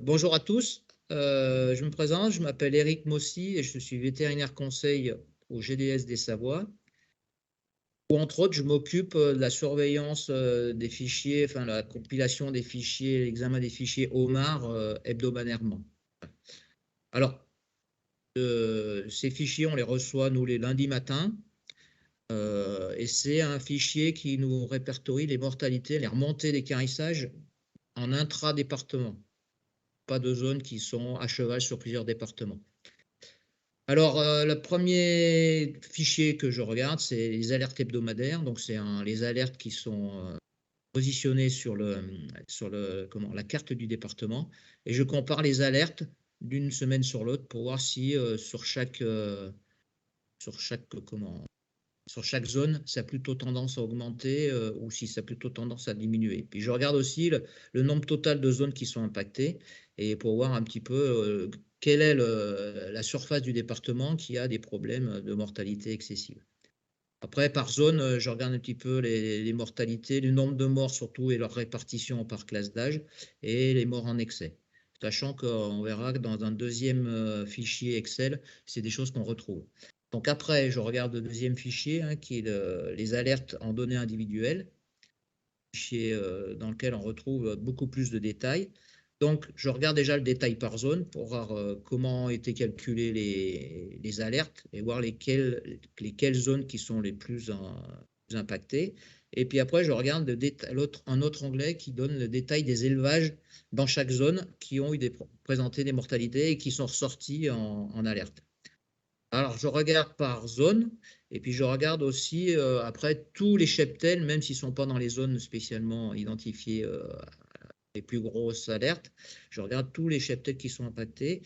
Bonjour à tous. Je me présente, je m'appelle Éric Mossy et je suis vétérinaire conseil au GDS des Savoies, où entre autres je m'occupe de la surveillance des fichiers, enfin la compilation des fichiers, l'examen des fichiers OMAR hebdomadairement. Alors, ces fichiers, on les reçoit nous les lundis matins et c'est un fichier qui nous répertorie les mortalités, les remontées des carissages en intra-département. Pas de zones qui sont à cheval sur plusieurs départements. Alors, le premier fichier que je regarde, c'est les alertes hebdomadaires. Donc, c'est les alertes qui sont positionnées sur la carte du département. Et je compare les alertes d'une semaine sur l'autre pour voir si sur chaque zone, ça a plutôt tendance à augmenter ou si ça a plutôt tendance à diminuer. Puis je regarde aussi le nombre total de zones qui sont impactées et pour voir un petit peu quelle est la surface du département qui a des problèmes de mortalité excessive. Après, par zone, je regarde un petit peu les mortalités, le nombre de morts surtout et leur répartition par classe d'âge et les morts en excès. Sachant qu'on verra que dans un deuxième fichier Excel, c'est des choses qu'on retrouve. Donc après, je regarde le deuxième fichier qui est les alertes en données individuelles, fichier dans lequel on retrouve beaucoup plus de détails. Donc, je regarde déjà le détail par zone pour voir comment ont été calculées les alertes et voir lesquelles zones qui sont les plus impactées. Et puis après, je regarde un autre onglet qui donne le détail des élevages dans chaque zone qui ont présenté des mortalités et qui sont ressortis en alerte. Alors, je regarde par zone et puis je regarde aussi après tous les cheptels, même s'ils ne sont pas dans les zones spécialement identifiées les plus grosses alertes. Je regarde tous les cheptels qui sont impactés.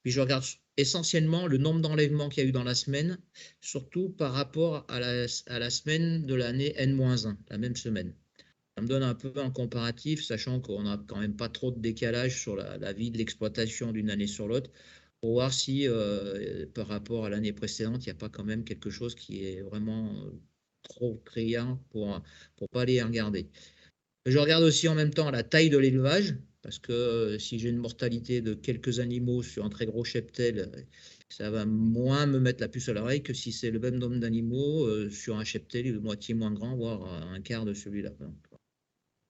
Puis je regarde essentiellement le nombre d'enlèvements qu'il y a eu dans la semaine, surtout par rapport à la semaine de l'année N-1, la même semaine. Ça me donne un peu un comparatif, sachant qu'on n'a quand même pas trop de décalage sur la vie de l'exploitation d'une année sur l'autre, pour voir si par rapport à l'année précédente, il n'y a pas quand même quelque chose qui est vraiment trop criant pour ne pas aller regarder. Je regarde aussi en même temps la taille de l'élevage, parce que si j'ai une mortalité de quelques animaux sur un très gros cheptel, ça va moins me mettre la puce à l'oreille que si c'est le même nombre d'animaux sur un cheptel de moitié moins grand, voire un quart de celui-là.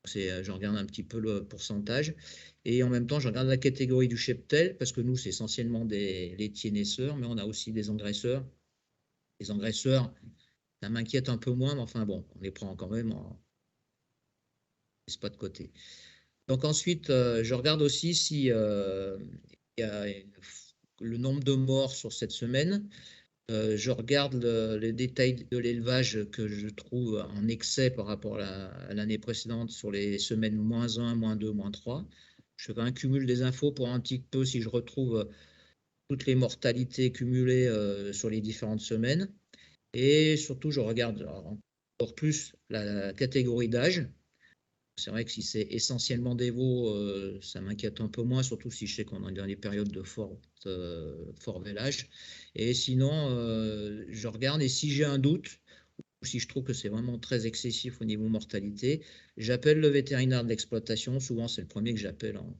Je regarde un petit peu le pourcentage. Et en même temps, je regarde la catégorie du cheptel, parce que nous, c'est essentiellement des laitiers naisseurs, mais on a aussi des engraisseurs. Les engraisseurs, ça m'inquiète un peu moins, mais enfin bon, on les prend quand même pas de côté. Donc ensuite, je regarde aussi si il y a le nombre de morts sur cette semaine. Je regarde les détails de l'élevage que je trouve en excès par rapport à l'année précédente sur les semaines -1, -2, -3. Je fais un cumul des infos pour un petit peu si je retrouve toutes les mortalités cumulées sur les différentes semaines. Et surtout, je regarde encore plus la catégorie d'âge. C'est vrai que si c'est essentiellement des veaux, ça m'inquiète un peu moins, surtout si je sais qu'on est dans des périodes de fort vélage. Et sinon, je regarde et si j'ai un doute, ou si je trouve que c'est vraiment très excessif au niveau mortalité, j'appelle le vétérinaire de l'exploitation. Souvent, c'est le premier que j'appelle en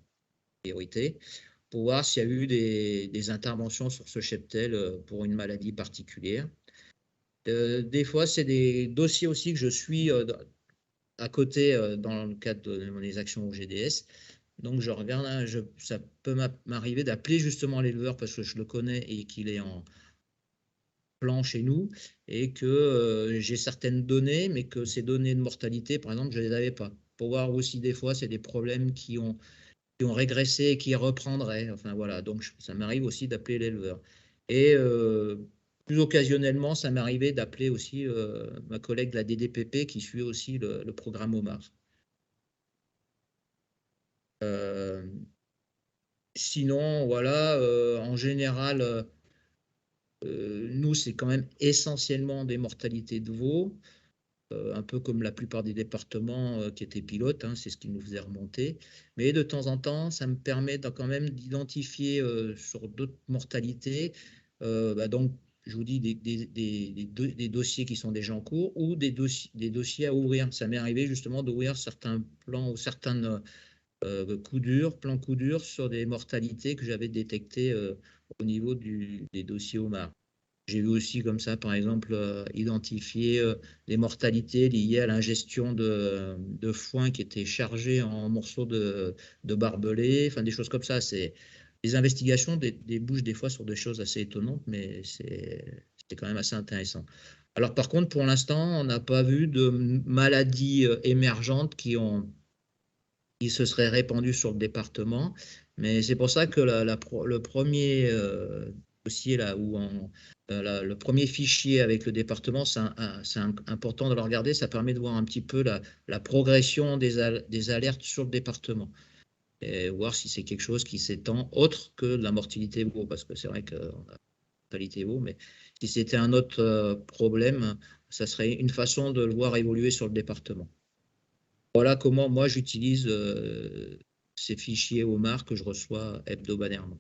priorité pour voir s'il y a eu des interventions sur ce cheptel pour une maladie particulière. Des fois, c'est des dossiers aussi que je suis à côté dans le cadre de mes actions au GDS. Donc, je regarde, ça peut m'arriver d'appeler justement l'éleveur parce que je le connais et qu'il est en plan chez nous et que j'ai certaines données, mais que ces données de mortalité, par exemple, je ne les avais pas. Pour voir aussi des fois, c'est des problèmes qui ont régressé et qui reprendraient. Enfin, voilà. Donc, ça m'arrive aussi d'appeler l'éleveur. Et plus occasionnellement, ça m'est arrivé d'appeler aussi ma collègue de la DDPP qui suit aussi le programme OMAR. Sinon, voilà, en général, nous, c'est quand même essentiellement des mortalités de veaux, un peu comme la plupart des départements qui étaient pilotes, c'est ce qui nous faisait remonter. Mais de temps en temps, ça me permet quand même d'identifier sur d'autres mortalités, donc, je vous dis, des dossiers qui sont déjà en cours ou des dossiers à ouvrir. Ça m'est arrivé justement d'ouvrir certains plans ou certaines plan coup dur sur des mortalités que j'avais détectées au niveau des dossiers OMAR. J'ai vu aussi comme ça, par exemple, identifier les mortalités liées à l'ingestion de foin qui était chargé en morceaux de barbelé, enfin des choses comme ça. Les investigations débouchent des fois sur des choses assez étonnantes, mais c'est quand même assez intéressant. Alors par contre, pour l'instant, on n'a pas vu de maladies émergentes qui se seraient répandues sur le département, mais c'est pour ça que le premier dossier là où le premier fichier avec le département, c'est important de le regarder. Ça permet de voir un petit peu la progression des alertes sur le département et voir si c'est quelque chose qui s'étend autre que la mortalité veau, parce que c'est vrai qu'on a la mortalité veau, mais si c'était un autre problème, ça serait une façon de le voir évoluer sur le département. Voilà comment moi j'utilise ces fichiers OMAR que je reçois hebdomadairement.